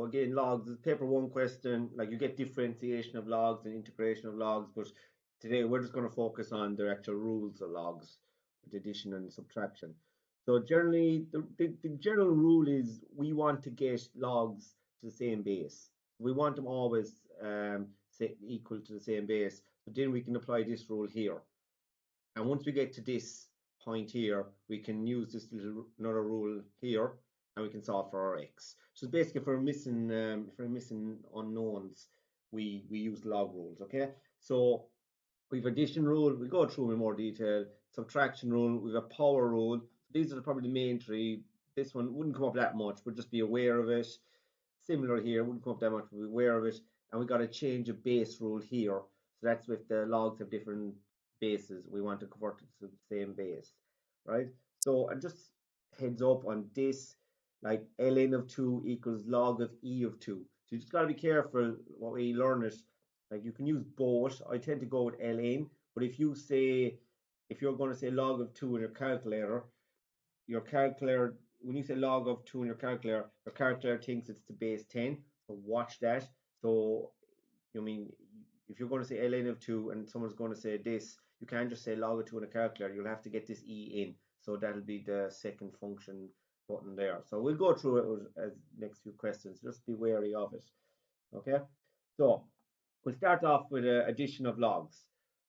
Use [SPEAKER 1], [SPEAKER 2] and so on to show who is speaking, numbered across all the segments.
[SPEAKER 1] So again, logs is paper one question, like you get differentiation of logs and integration of logs, but today we're just going to focus on the actual rules of logs, with addition and subtraction. So generally, the general rule is we want to get logs to the same base. We want them always equal to the same base. So then we can apply this rule here. And once we get to this point here, we can use this little another rule here, and we can solve for our x. So basically, if we're missing unknowns, we use log rules. Okay, so we've addition rule. We go through in more detail. Subtraction rule. We've a power rule. These are probably the main three. This one wouldn't come up that much, but just be aware of it. Similar here, wouldn't come up that much, but be aware of it. And we got to change a base rule here. So that's with the logs have different bases. We want to convert it to the same base, right? So and just heads up on this, like ln of 2 equals log of e of 2. So you just got to be careful what way you learn it. Like you can use both. I tend to go with ln, but if you're going to say log of 2 in your calculator, when you say log of 2 in your calculator thinks it's the base 10. So watch that. So you mean if you're going to say ln of 2 and someone's going to say this, you can't just say log of 2 in a calculator. You'll have to get this e in. So that'll be the second function button there. So we'll go through it as next few questions. Just be wary of it. Okay. So we'll start off with addition of logs.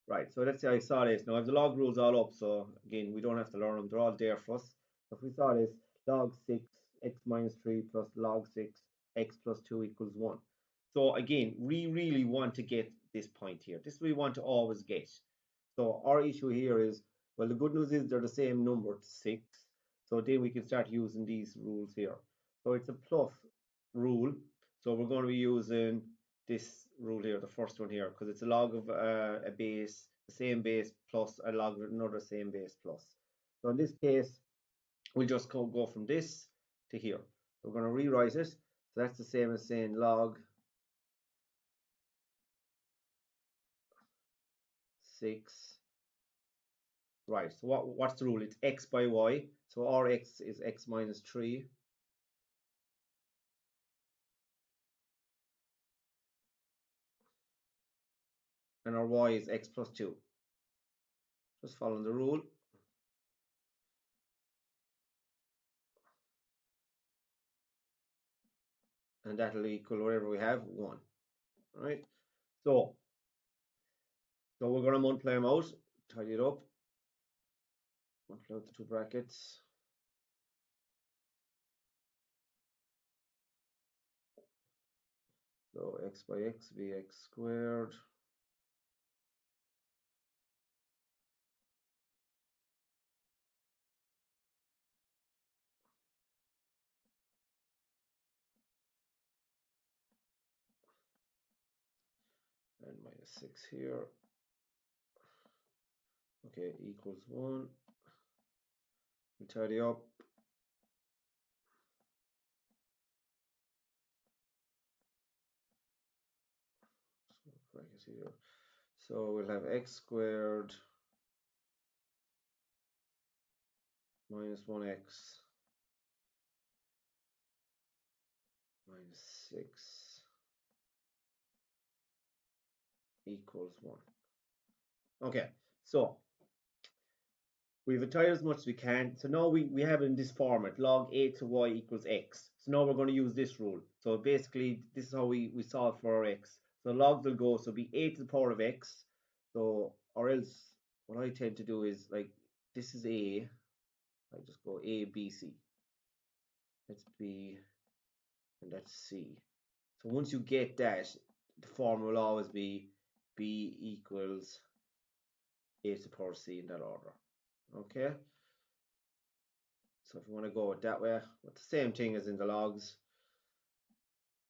[SPEAKER 1] Right. So let's say I saw this. Now I have the log rules all up. So again, we don't have to learn them. They're all there for us. If we saw this, log 6 x minus 3 plus log 6 x plus 2 equals 1. So again, we really want to get this point here. This we want to always get. So our issue here is, well, the good news is they're the same number, 6. So then we can start using these rules here. So it's a plus rule. So we're going to be using this rule here, the first one here, because it's a log of a base, the same base plus a log of another same base plus. So in this case, we'll just go from this to here. We're going to rewrite it. So that's the same as saying log 6. Right, so what's the rule? It's x by y. So our x is x minus 3. And our y is x plus 2. Just following the rule. And that'll equal whatever we have, 1. Right? So we're going to multiply them out, tidy it up. Multiply out the two brackets. So x by x be x squared. And minus 6 here. Okay, equals 1. We tidy up. So bracket here. So we'll have x squared minus 1x minus 6 equals 1. Okay, so we've retired as much as we can. So now we have it in this format, log a to y equals x. So now we're going to use this rule. So basically, this is how we solve for our x. So logs will go, so be a to the power of x. So, or else, what I tend to do is, like, this is a, I just go a, b, c. That's b, and that's c. So once you get that, the form will always be b equals a to the power of c in that order. Okay? So if you want to go it that way, with the same thing as in the logs,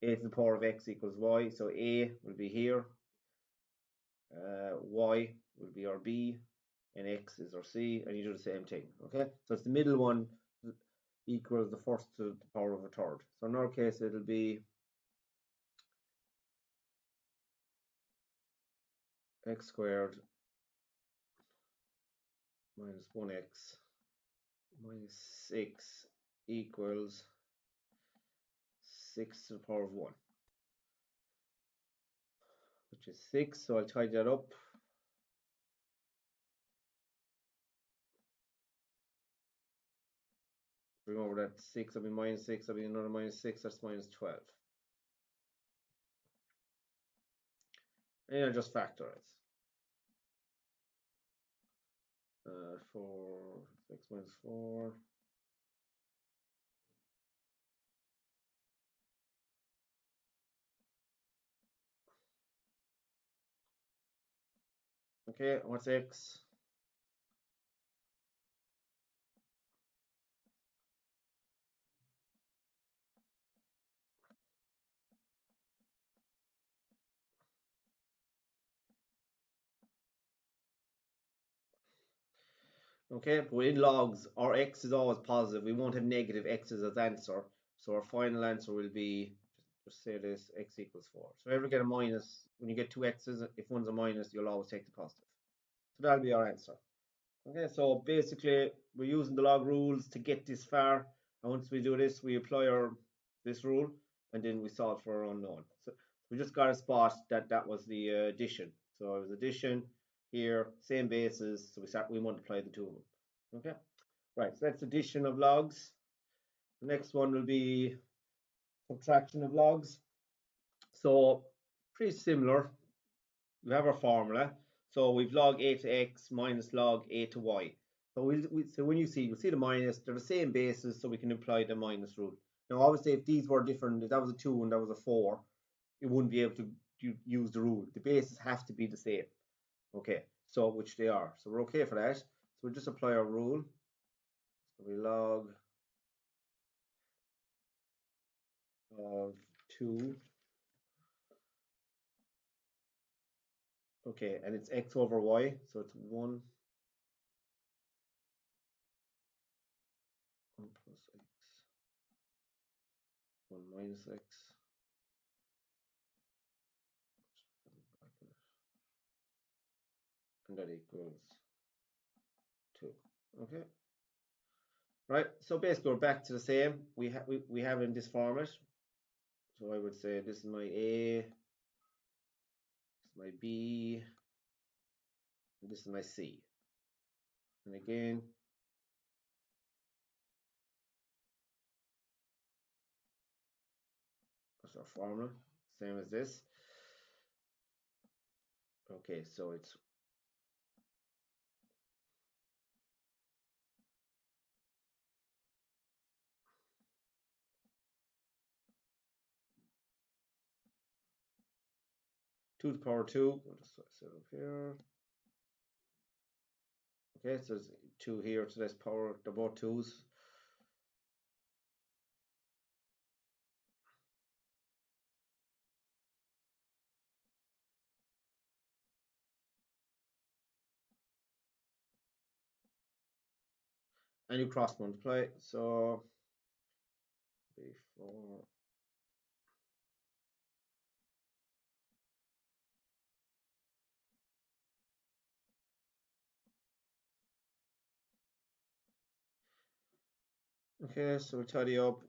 [SPEAKER 1] a to the power of x equals y. So a will be here, y will be our b, and x is our c, and you do the same thing. Okay, so it's the middle one equals the first to the power of a third. So in our case, it'll be x squared minus 1x minus 6 equals 6 to the power of 1, which is 6. So I'll tidy that up. Bring over that 6, that'll be minus 6, that'll be another minus 6, that's minus 12. And I just factorize. 4, 6 minus 4. Okay, what's x? Okay, but in logs, our x is always positive. We won't have negative x's as answer. So our final answer will be, just say this, x equals 4. So if you ever get a minus, when you get two x's, if one's a minus, you'll always take the positive. So that'll be our answer. Okay, so basically, we're using the log rules to get this far. And once we do this, we apply this rule, and then we solve for our unknown. So we just got to spot that that was the addition. So it was addition here, same basis. So we multiply the two of them. Okay, right. So that's addition of logs. The next one will be subtraction of logs. So pretty similar. We have our formula. So we've log a to x minus log a to y. So so when you'll see the minus, they're the same basis, so we can apply the minus rule. Now, obviously, if these were different, if that was a 2 and that was a 4, you wouldn't be able to use the rule. The bases have to be the same. Okay, so which they are. So we're okay for that. So we'll just apply our rule. So we log of 2. Okay, and it's x over y, so it's 1 plus x, 1 minus x, and that equals 2. Okay. Right, so basically we're back to the same. We have it in this format. So I would say this is my A, this is my B, and this is my C. And again, that's our formula, same as this. Okay, so it's 2 to the power 2. We'll just set it up here. Okay, so there's 2 here, so that's power, they're both 2's. And you cross multiply, so before okay, so we'll tidy up.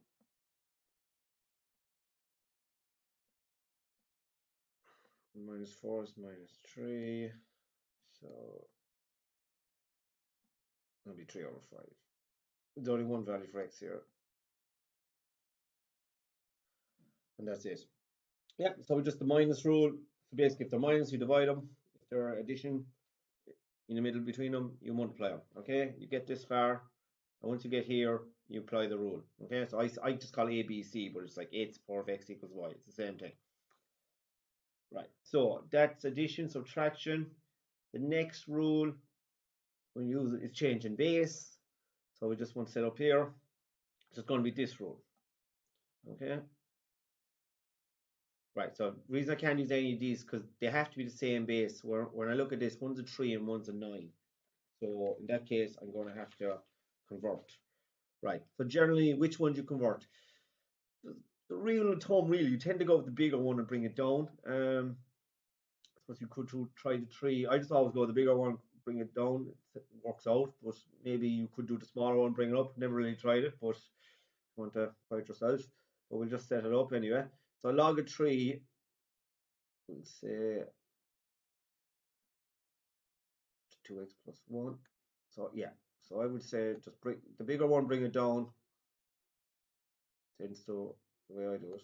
[SPEAKER 1] Minus 4 is minus 3, so it'll be 3 over 5. There's only one value for x here, and that's it. Yeah, so just the minus rule. So basically, if they're minus, you divide them. If they're addition, in the middle between them, you multiply them. Okay, you get this far, and once you get here, you apply the rule. Okay, so I just call it A, B, C, but it's like 8 to the power of x equals y. It's the same thing. Right, so that's addition, subtraction. The next rule we use is change in base. So we just want to set up here. So it's going to be this rule. Okay. Right, so the reason I can't use any of these because they have to be the same base. When I look at this, one's a 3 and one's a 9. So in that case, I'm going to have to convert. Right, so generally, which one do you convert? The real of thumb, really, you tend to go with the bigger one and bring it down. I suppose you could try the 3. I just always go with the bigger one, bring it down. It works out, but maybe you could do the smaller one, bring it up. Never really tried it, but you want to try it yourself. but we'll just set it up anyway. So log of 3, we'll say 2x plus 1. So yeah, so I would say just bring the bigger one, bring it down. Tends to the way I do it.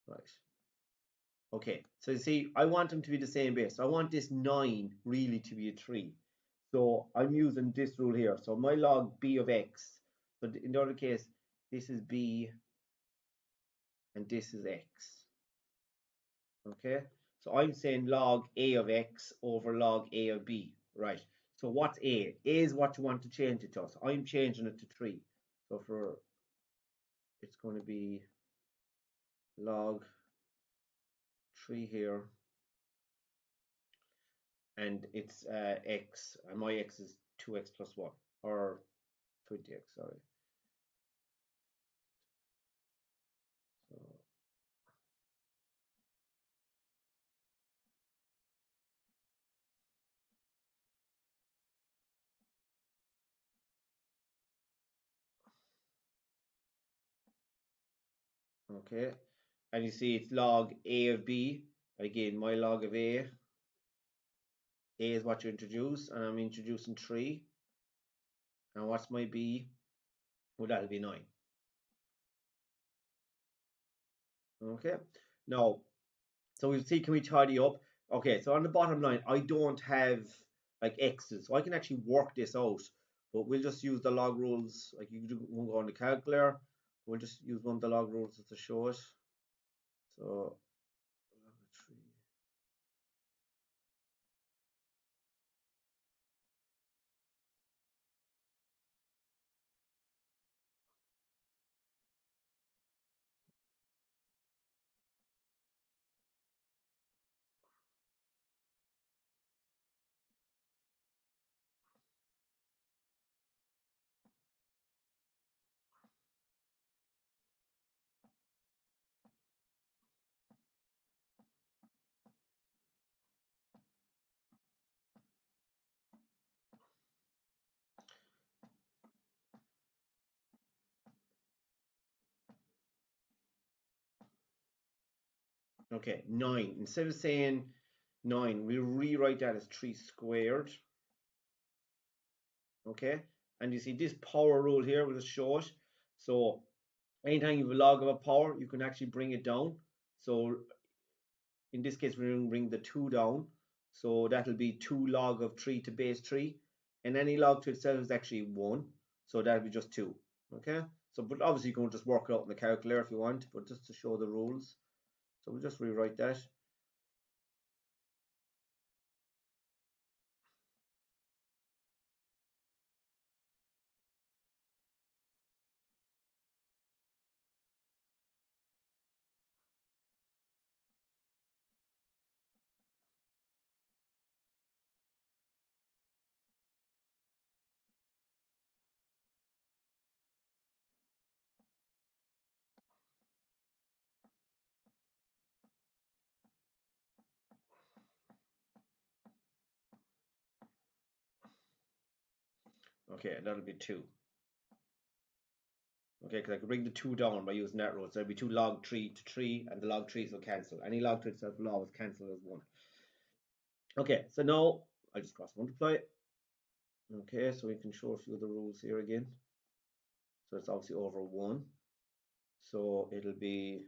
[SPEAKER 1] Right. Okay, so you see, I want them to be the same base. So I want this 9 really to be a 3. So I'm using this rule here. So my log b of x, so in the other case, this is b and this is x. Okay, so I'm saying log a of x over log a of b. Right, so what's a? A is what you want to change it to. So I'm changing it to 3. So for it's going to be log 3 here, and it's x, and my x is 2x plus 1, or 20x, sorry. So, okay, and you see it's log a of b. Again, my log of a is what you introduce, and I'm introducing 3. And what's my b? Well, that'll be 9. Okay, now, so we'll see, can we tidy up? Okay, so on the bottom line, I don't have like x's, so I can actually work this out, but we'll just use the log rules. Like you won't go on the calculator, we'll just use one of the log rules to show it. So, okay, 9. Instead of saying 9, we rewrite that as 3 squared. Okay, and you see this power rule here, we'll just show it. So anytime you have a log of a power, you can actually bring it down. So in this case, we're going to bring the 2 down. So that'll be 2 log of 3 to base 3. And any log to itself is actually 1. So that'll be just 2. Okay, so but obviously you can just work it out in the calculator if you want, but just to show the rules. So we'll just rewrite that. Okay, that'll be 2. Okay, because I could bring the 2 down by using that rule. So it'll be 2 log 3 to 3, and the log 3s will cancel. Any log to itself will always cancel as 1. Okay, so now I just cross multiply. Okay, so we can show a few of the rules here again. So it's obviously over 1. So it'll be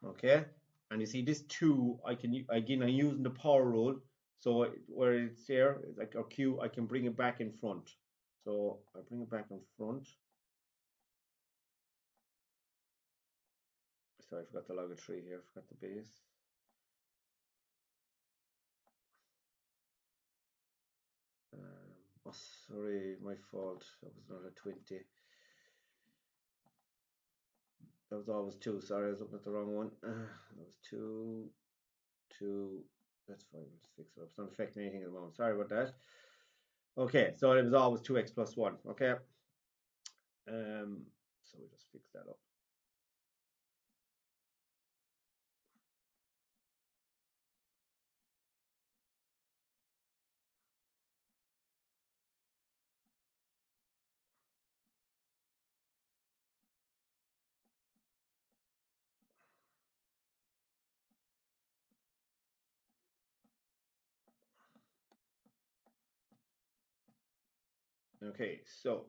[SPEAKER 1] okay. And you see this 2, I can again I'm using the power rule. So where it's there, like our Q, I can bring it back in front. So I bring it back in front. Sorry, I forgot to log a tree here, forgot the base. Oh, sorry, my fault. That was not a 20. That was always 2. Sorry, I was looking at the wrong one. That was 2, 2. That's fine. Let's fix it up. It's not affecting anything at the moment. Sorry about that. Okay, so it was always 2x plus 1. Okay. So we just fix that up. Okay, so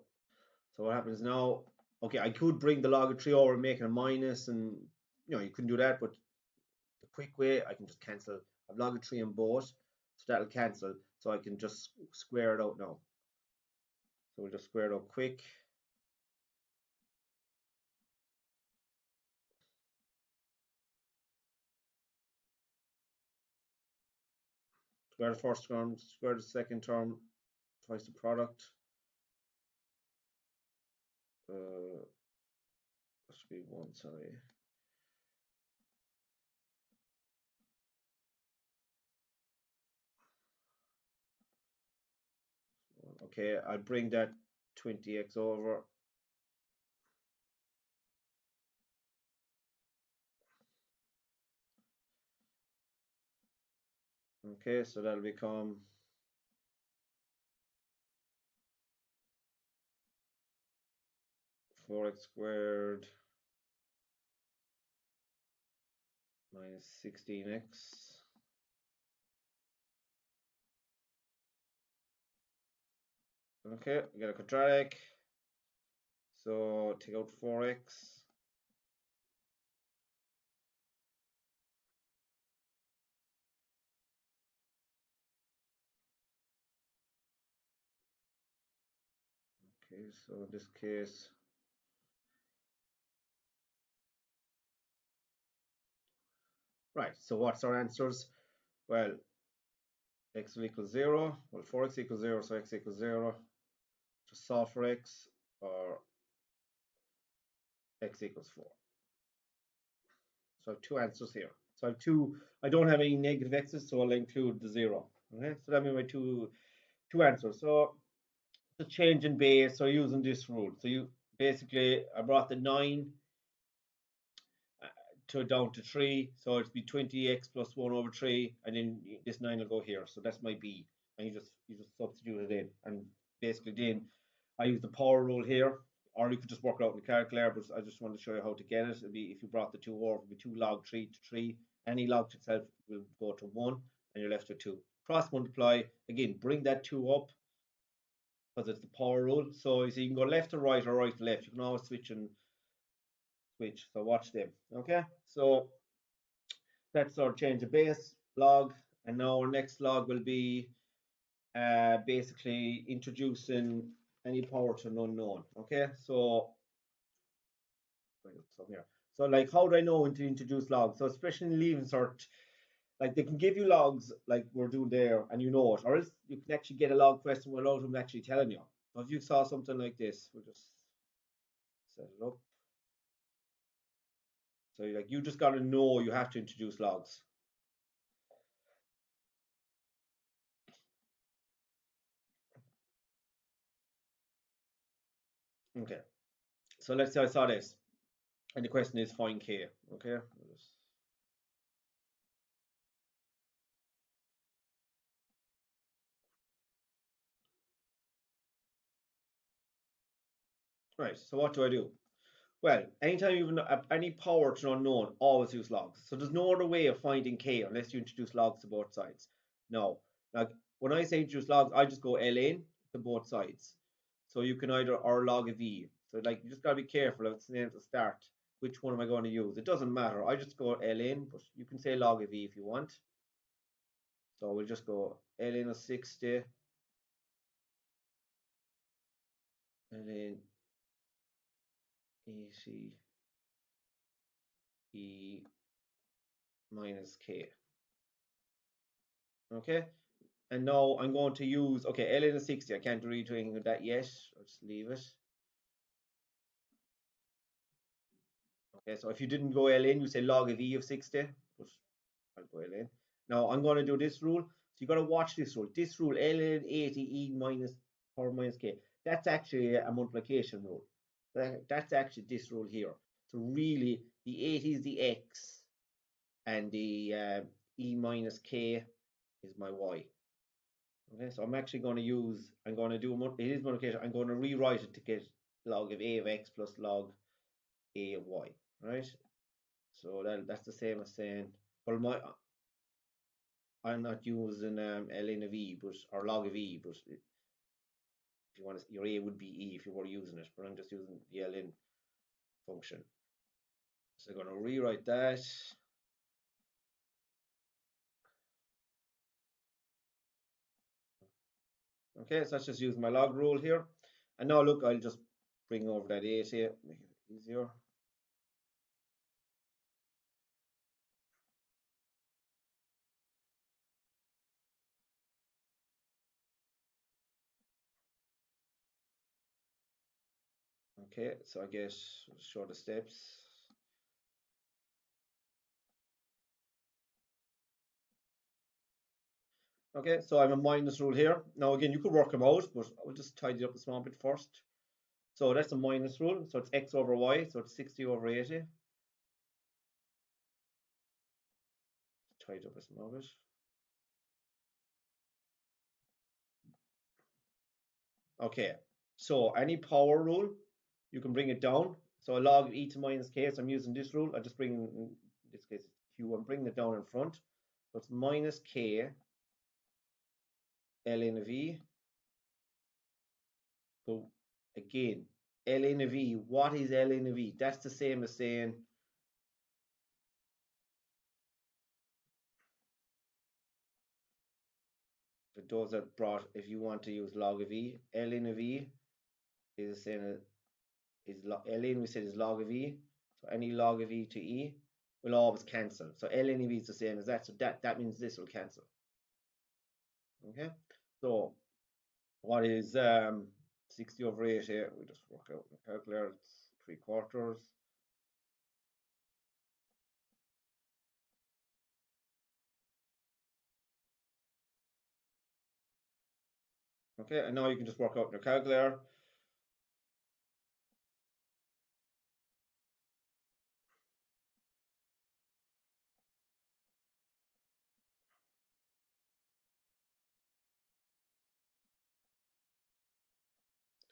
[SPEAKER 1] what happens now? Okay, I could bring the log of 3 over and make it a minus, and you couldn't do that, but the quick way, I can just cancel. I've log of 3 in both, so that'll cancel. So I can just square it out now. So we'll just square it out quick. Square the first term, square the second term, twice the product. That should be 1, sorry. Okay, I'll bring that 20x over. Okay, so that'll become 4x squared minus 16x. Okay, we get a quadratic. So take out 4x. Okay, so in this case, right, so what's our answers? Well, x will equal 0. Well, 4x equals 0, so x equals 0. Just solve for x, or x equals 4. So I have two answers here. So I have two, I don't have any negative x's, so I'll include the 0. Okay, so that means my two answers. So the change in base, so using this rule. So you basically, I brought the 9 to down to 3, so it's be 20x plus 1 over 3, and then this 9 will go here. So that's my b, and you just substitute it in, and basically then I use the power rule here, or you could just work it out in the calculator, but I just want to show you how to get it. It'd be, if you brought the 2 over, it'd be 2 log 3 to 3. Any log to itself will go to 1, and you're left with 2. Cross multiply, again, bring that 2 up, because it's the power rule. So you see, you can go left to right or right to left. You can always switch and switch. So watch them. Okay. So that's our change of base log. And now our next log will be basically introducing any power to an unknown. Okay. So here. So like, how do I know when to introduce logs? So especially in leaving cert, like they can give you logs like we're doing there, and you know it, or else you can actually get a log question without them actually telling you. So if you saw something like this, we'll just set it up. So like, you just got to know you have to introduce logs. Okay. So let's say I saw this, and the question is find k. Okay. Right. So what do I do? Well, anytime you have any power to unknown, always use logs. So there's no other way of finding k unless you introduce logs to both sides. No, like when I say introduce logs, I just go ln to both sides. So you can either or log of v. So like, you just gotta be careful of saying at the start which one am I going to use. It doesn't matter. I just go ln, but you can say log of v if you want. So we'll just go ln of 60 ln AC E minus K. Okay, and now I'm going to use, okay, ln is 60. I can't do anything with that yet. I'll just leave it. Okay, so if you didn't go ln, you say log of E of 60, but I'll go ln. Now I'm going to do this rule. So you got to watch this rule. This rule, ln 80 E minus power minus K, that's actually a multiplication rule. That's actually this rule here. So really, the 80 is the X, and the E minus K is my Y. Okay, so I'm actually going to use, I'm going to do, it is multiplication, I'm going to rewrite it to get log of A of X plus log A of Y, right? So that's the same as saying, well, I'm not using ln of E, but, or log of E, but if you want to, your A would be E if you were using it, but I'm just using the ln function. So I'm going to rewrite that. Okay, so let's just use my log rule here. And now look, I'll just bring over that 80, make it easier. Okay, so I guess show the steps. Okay, so I have a minus rule here. Now again, you could work them out, but I'll just tidy up a small bit first. So that's a minus rule. So it's x over y, so it's 60 over 80. Tidy up a small bit. Okay, so any power rule, you can bring it down. So a log of e to minus k, so I'm using this rule. I just bring, in this case, q, I'm bringing it down in front. So it's minus k ln of e. So again, ln of e, what is ln of e? That's the same as saying, for those that brought, if you want to use log of e, ln of e is the same as ln, we said, is log of e. So any log of e to e will always cancel. So ln of e is the same as that. So that means this will cancel. Okay. So what is 60 over 80? We just work out in the calculator. It's 3/4. Okay, and now you can just work out in your calculator.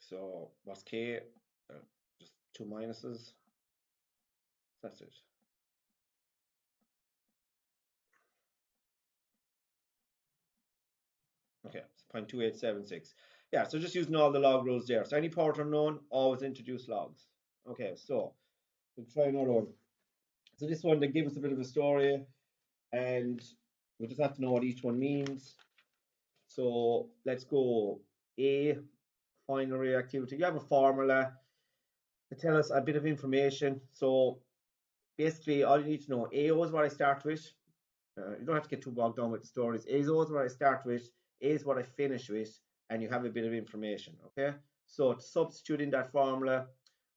[SPEAKER 1] So what's k? Just two minuses. That's it. Okay, so 0.2876. Yeah, so just using all the log rules there. So any part unknown, always introduce logs. Okay, so we'll try another one. So this one, they give us a bit of a story, and we just have to know what each one means. So let's go A, final reactivity. You have a formula to tell us a bit of information. So basically, all you need to know, AO is what I start with. You don't have to get too bogged down with the stories. AO is what I start with, A is what I finish with, and you have a bit of information, okay? So to substitute in that formula,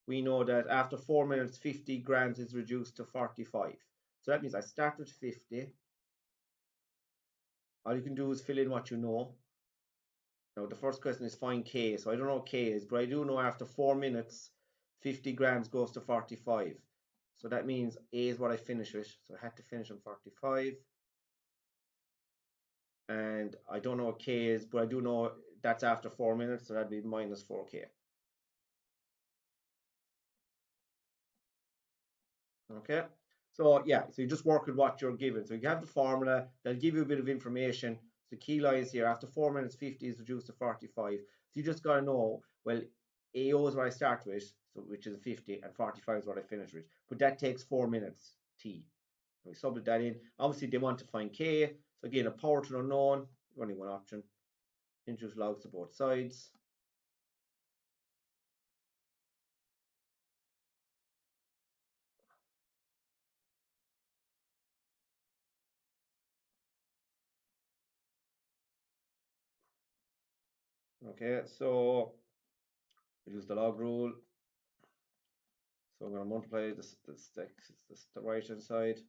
[SPEAKER 1] we know that after 4 minutes, 50 grams is reduced to 45. So that means I start with 50. All you can do is fill in what you know. Now the first question is find K. So I don't know what K is, but I do know after 4 minutes, 50 grams goes to 45. So that means A is what I finish with. So I had to finish on 45. And I don't know what K is, but I do know that's after 4 minutes, so that'd be minus 4K. Okay, so yeah, so you just work with what you're given. So you have the formula, they'll give you a bit of information. The key lines here, after 4 minutes, 50 is reduced to 45. So you just got to know, well, AO is what I start with, so which is 50, and 45 is what I finish with. But that takes 4 minutes, T. We sublet that in. Obviously, they want to find K. So again, a power to unknown, only one option. Introduce logs to both sides. Okay, so use the log rule. So I'm going to multiply the right hand side.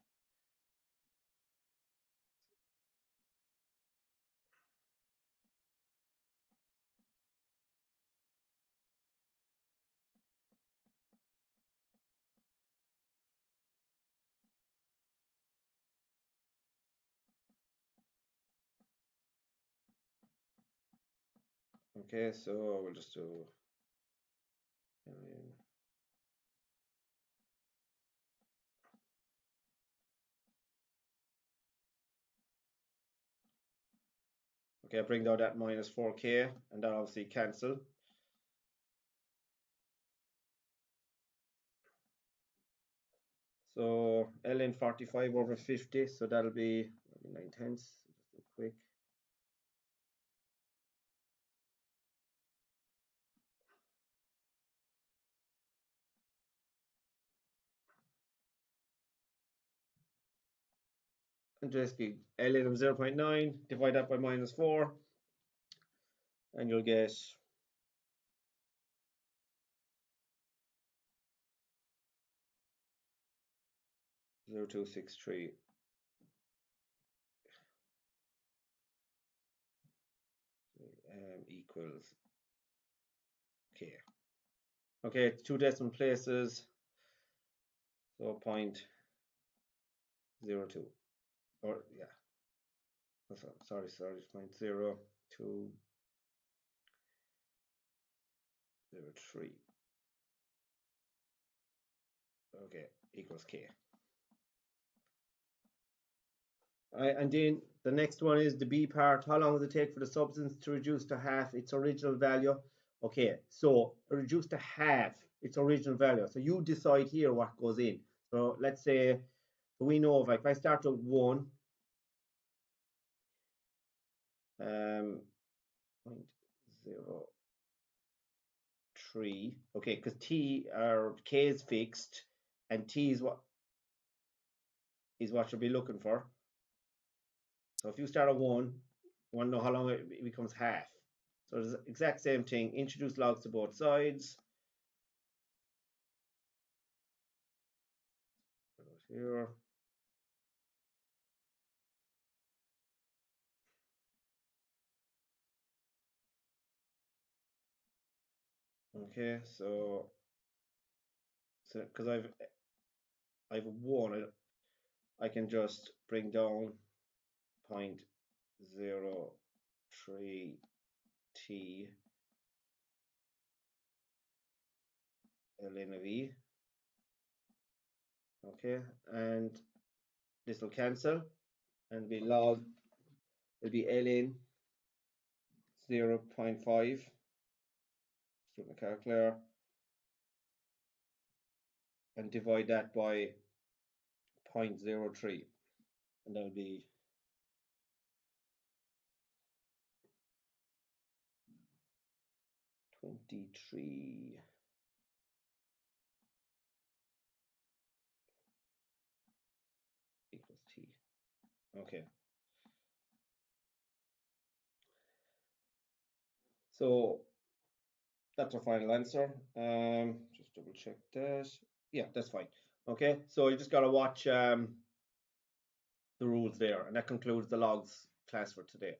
[SPEAKER 1] Okay, so we'll just do okay, I bring down that minus 4k, and that obviously cancel. So ln 45 over 50, so that'll be 9 tenths. Just do quick. And just be ln of 0.9, divide that by minus 4, and you'll get 0.263 equals k. Okay, two decimal places, so 0.02, or yeah, sorry, 0.0203. Okay, equals k. And then the next one is the B part. How long does it take for the substance to reduce to half its original value? Okay, so reduce to half its original value. So you decide here what goes in. So let's say, we know if I start with 1, 0.03, okay, because T or K is fixed, and T is what you'll be looking for. So if you start at 1, you want to know how long it becomes half. So it's the exact same thing. Introduce logs to both sides. Here. Okay, so because I've 1, I can just bring down 0.03 t ln of e. Okay, and this will cancel and be log. It'll be ln 0.5. Do my calculator and divide that by 0.03, and that'll be 23 equals t. Okay. So that's our final answer. Just double check that. Yeah, that's fine. Okay, so you just gotta watch the rules there, and that concludes the logs class for today.